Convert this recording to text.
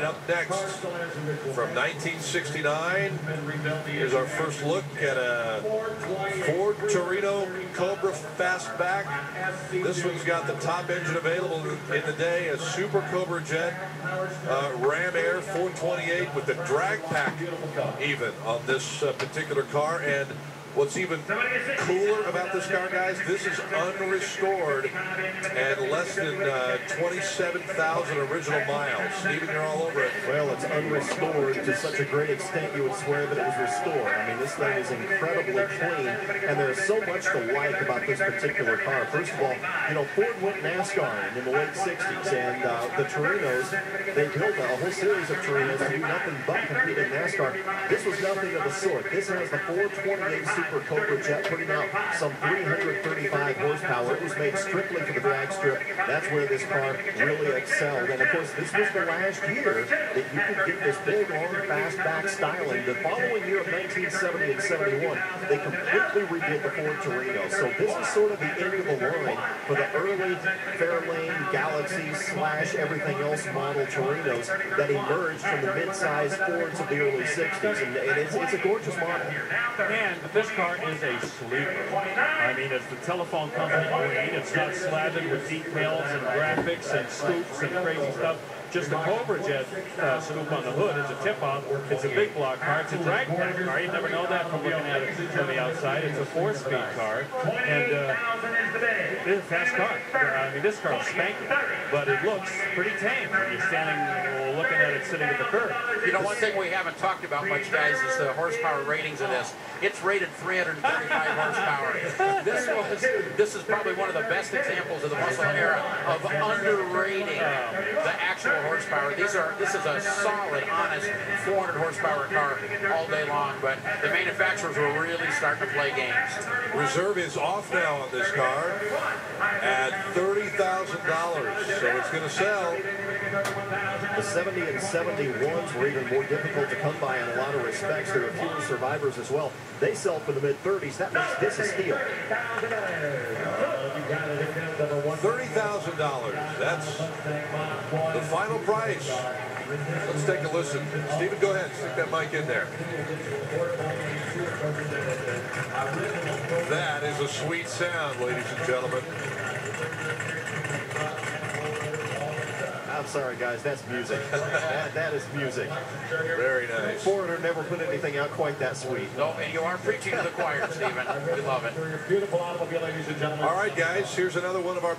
up next, from 1969, here's our first look at a Ford Torino Cobra Fastback. This one's got the top engine available in the day, a Super Cobra Jet Ram Air 428 with the drag pack even on this particular car. And what's even cooler about this car, guys, this is unrestored and less than 27,000 original miles. Steven, you're all over it. Well, it's unrestored to such a great extent you would swear that it was restored. I mean, this thing is incredibly clean, and there's so much to like about this particular car. First of all, you know, Ford went NASCAR in the late 60s, and the Torinos, they built a whole series of Torinos to do nothing but compete in NASCAR. This was nothing of the sort. This has the 428 Super Cobra Jet, putting out some 335 horsepower. It was made strictly for the drag strip. That's where this car really excelled. And of course, this was the last year that you could get this big, long, fastback styling. The following year of 1970 and 71, they completely redid the Ford Torino. So this is sort of the end of the line for the early Fairlane, Galaxy, / everything else model Torinos that emerged from the mid-size Fords of the early 60s. And it's a gorgeous model. And this car is a sleeper. I mean, it's the telephone company green. It's not slathered with details and graphics and scoops and crazy stuff. Just a Cobra Jet scoop on the hood is a tip-off. It's a big block car. It's a drag pack car. You never know that from looking at it from the outside. It's a 4-speed car. And it's a fast car. I mean, this car is spanky, but it looks pretty tame when you're standing looking at it sitting at the curb. You know, one thing we haven't talked about much, guys, is the horsepower ratings of this. It's rated 335 horsepower. This is probably one of the best examples of the muscle era of underrating the actual horsepower. This is a solid, honest 400 horsepower car all day long, but the manufacturers were really starting to play games. Reserve is off now on this car at $30,000, so it's going to sell. The 70 and 71s were even more difficult to come by in a lot of respects. There are fewer survivors as well. They sell for the mid-30s. That makes this a steal. $30,000. That's the final price. Let's take a listen. Steven, go ahead. Stick that mic in there. That is a sweet sound, ladies and gentlemen. I'm sorry, guys. That's music. that is music. Very nice. Foreigner never put anything out quite that sweet. No, and you are preaching to the choir, Stephen. We love it. All right, guys. Here's another one of our